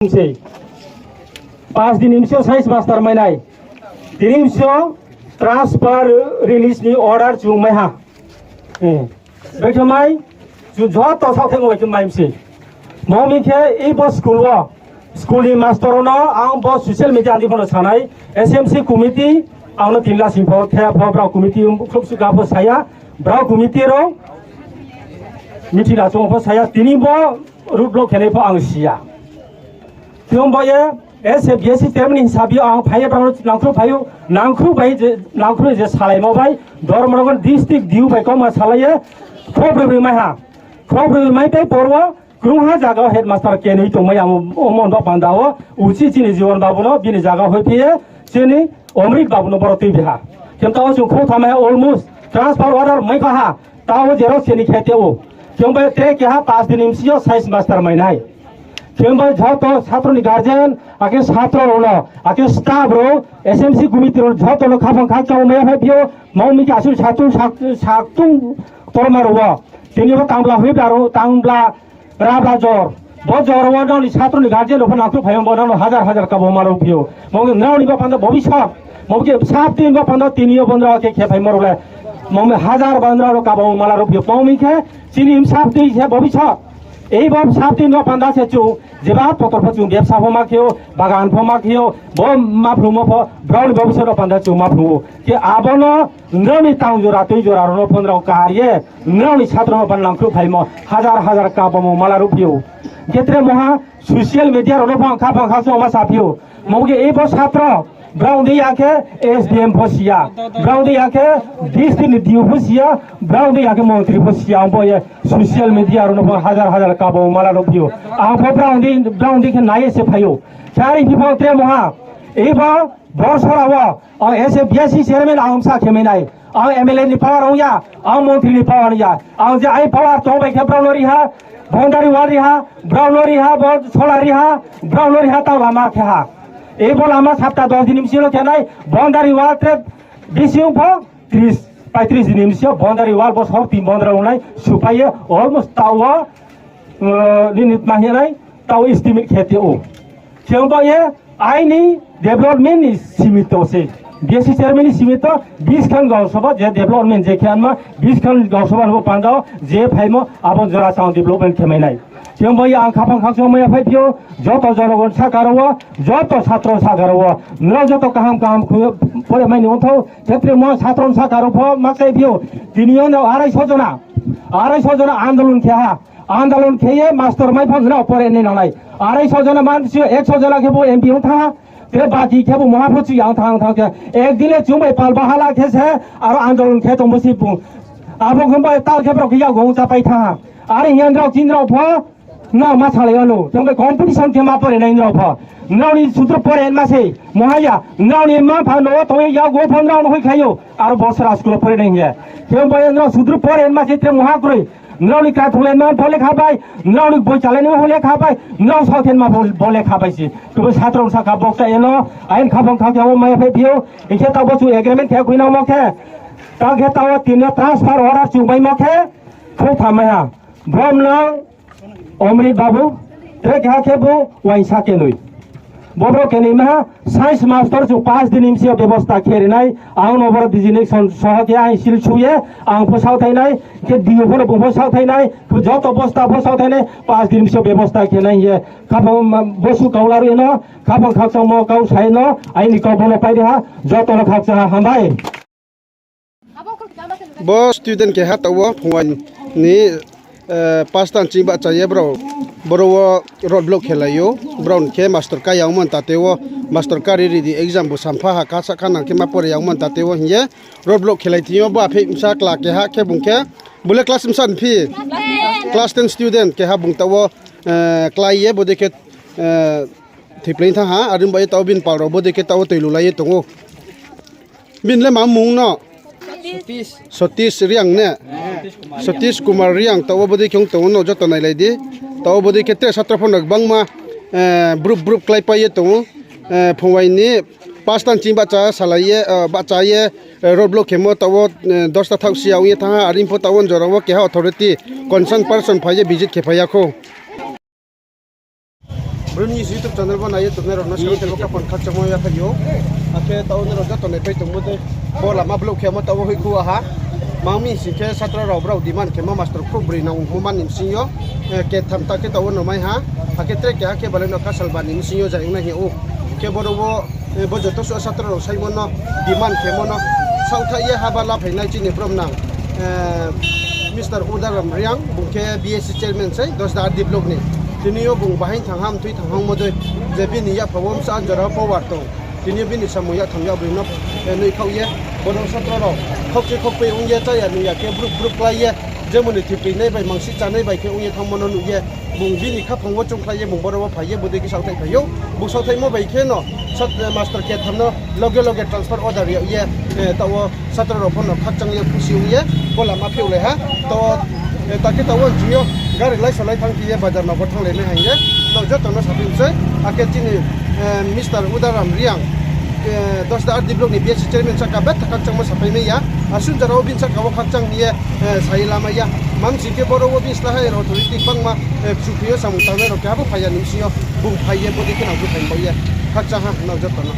5 dinimsio size master mainai dinimsio transfer release ni order chung mai ha bekhamai ju jot to sau theng oi chung mai msi momi khe e bo school wa schooling master no ang bo social media di phono sanai smc committee ang no tinla simpho the pho bra committee khop su ga pho saya bra committee ro mithi la chung pho saya tini bo root block khele pho ang sia Tiong boye SBSC termin hisabi ang phaya prano nangkru phayo nangkru bai je nangkru je salai mo bai dormorogon district diu bai kom salai khobri mai ha khobri mai tai porwa krungha jaga headmaster ke nei tongmai am omon ba pandawo uchi chini jiwan babuno bini jaga hoi phe chini omrit babuno boroti biha kemta o kho thamai almost transfer order mai ka ha tawo jero chini kheteo kemba te ke ha 5 din imsio size master mai nai Kemba jhato satro ni guardian ake satro ro ake staff ro SMC committee ro jhato lo khapang khachau me phio maumi ka asu satu saktung tormar wa tini ba tangla hui baro tangla rabla jor bo jor wa no ni satro ni guardian ro phana ku phayam bona no hazar ka bo maro phio maumi nauni ba panda bobishap maumi sap tin ba panda tiniyo bondra ke khe phai maro le maumi hazar bandra ro ka bo mala ro phio maumi khe chini sap ti khe bobishap এই বাপ সাপটি ন পান্দা সেচু যেবা পতর ফচু ব্যবসা ফমা খেও বাগান ফমা খেও ব মাফ্রু মফ brown ভবিষ্যৎ পান্দা চু মাফ্রু কে আবন ননি তাং জোরা তুই জোরা র ফন্দ্রাও কারিয়ে ননি ছাত্র বানলাংখ্রু ফাইম হাজার কাবম মালা রুপিও গেত্রে মহা সোশ্যাল মিডিয়া র ফাংখা ফাংখা মা সাফিও মগে এই ব ছাত্র Brown di ake SDM Fosia, Brown di ake Destiny Diu Fosia, Brown di ake Montri Fosia, amboye social media ro hazar kabo mala robio. Ambo Brown di ke naye se phayo. Chari people tre moha. Eba borsara wa, SBSC chairman amsa kemenai. Ang MLA ni power ya, ang Montri ni power ya. Ang je ai power to be ke Brown ri ha, Bondari wa ri ha, Brown ri ha, Bond sola ri ha, Brown ri ha ta lama ke ha. এই বল আমার সপ্তাহ 10 দিন মিছিল কেনাই বন্দারি ওয়ালতে বিসিও ভ 30 35 দিন মিছিল বন্দারি ওয়াল বস হর তিন বন্দরা উনাই সুপাইয়ে অলমোস্ট তাওয়া লিমিট মাহিনাই তাও এস্টিমেট খেতে ও কেমবায়ে আইনি ডেভেলপমেন্ট ইজ সীমিত সে বিএসসি চেয়ারম্যান সীমিত 20 খান গাঁওসভা যে ডেভেলপমেন্ট যে খেয়াनमा 20 খান গাঁওসভা হবো পান্দাও যে ফাইমো আবন জরা সাউন্ড ডেভেলপমেন্ট খেমাইনাই Kembai ang khapang khakso maya phaiphio joto jorogon sakarawa joto satro sakarawa nro joto kaham pore mai nontho kshetre mo satron sakaro pho makai phio tinion 250 jona आंदोलन खेये मास्टर माइ फंजना परे नै नलाई 250 जना मान्छे 100 जना खेबो एमपी उठा ते बाकी खेबो महाफुची आं थां के एक दिले जुमै पाल बहाला खेसे आरो आंदोलन खे तो मुसी पु आबो खम्बा ताल खेब्रो खिया गौ चापाइ था आरे यन्द्राव चिन्द्राव फ ना माछाले अनु तंगे कम्पिटिसन के मा परे नै नौ फ नौनी सूत्र परे मासे महाया नौनी मा फानो तोय या गो फन्द्राव न होय खायो आरो बसरा स्कुल परे नै हे केम बयन्द्र सूत्र परे मासे ते महाग्रय नौनी का थुले मा भले खाबाय नौनी बोय चाले न होले खाबाय नौ साथेन मा बोले खाबायसि तो छात्र साखा बक्ता एनो आइन खाबं खाथाव मा फेबियो इखे ता बसु एग्रीमेंट थे कुइनाव मखे ता खे ता तिन ट्रांसफर ऑर्डर चुबाय मखे खो थामाया ब्रह्मना अमृत बाबू ट्रेक हाकेबो वाइसा केनुई बोब्रो केनिमा साइंस मास्टर जो 5 दिन इमसिया व्यवस्था खेरिनाय आं नबर डिजिनेक्सन सहके आं सिल छुये आं फसाव थाइनाय के दियो फोन फसाव थाइनाय जत अवस्था फसाव थाइनाय 5 दिन इमसिया व्यवस्था खेनाय हे खाबो बसु कौलारु एनो खाबो खाक्स म कौ छैन आइनि कबोन पाइदिहा जत ल खाक्स हामबाय बो स्टुडेन्ट के हातव फुवान नि पास्तान चिबा चाहिए ब्रो बरो रोड ब्लॉक खेलायो ब्राउन के मास्टर का यावमन तातेwo मास्टर का रेडी एग्जाम बो सामफा हा का साखाना के मा परे यावमन तातेwo हिये रोड ब्लॉक खेलाइतियो बा फे सा क्लास के हा के बुंके बुले क्लास सन फी क्लास 10 स्टूडेंट के हा बुंताwo क्लाइए बो देखे थिप्लेन था हा आरिम बाय ताव बिन पारो बो देखे ताव तैलु लाये तंगो बिनले मा मुंग न सतीश रियांग ने सतीश कुमार रियांग ताव बदि क्यों ताव न जत नाय लाइदि ताव बदि केते छात्र फन बंगमा ग्रुप क्लाइ पाये तो फंवाइनि पास्तान चिं बाचा सालाये बाचाये रोड ब्लॉक खेमो ताव 10 ता थाउसी आउये था आरिम फो तावन जराव के अथॉरिटी कंसर्न पर्सन फाये विजिट खेफायाखो bro ni YouTube channel ba na YouTube ne ro na sero te ko kapon khat chamo ya thayo ake taw ne ro jato ne pe tum mo te bola ma blok ke mo taw hoi ku ha mami si ke satra ro bro diman ke ma master pro bri na mo man nim sinyo ke tham ta ke taw no mai ha ake tre ke ake bale no kasal ban nim sinyo ja na hi o ke bo ro bo joto so satra ro sai mo no diman ke mo no sau tha ye ha ba la phai na chi ni prom nang Mr. Udaram Riang bungke BSC chairman sai dos da develop ni tinio bung bahin thangham thui thanghang modoi jebi ni ya phawom sa jara power to tinio bini samuya thangya brino nei khauye bono satra ro khokche khokpe ungye cha ya ni ya ke group lai ye jemoni thipi nei bai mangsi cha nei bai ke ungye thangmono nu ye bung bini kha phangwo chung khai ye bung boro phaiye bodi ki sauthai phayo bu sauthai mo bai ke no sat master ke thamno loge transfer order ye tawo satra ro phono khachang ye khusi ye bola ma pheu le ha to ta ke tawo jio gari lai salai thang ki ye bazar ma bothang le me haye no joto no sabin se ake tini Mr. Udaram Riang dos da develop ni BSC chairman chaka bet khachang mo sapai me ya asun jara obin chaka wa khachang ni ye sai lama ya mam si ke boro obis la hai ro authority bangma chukhiyo samung tang ro ka bu phaya nim siyo bung phaiye bodi ke na bu phai bo ye khachang ha no joto no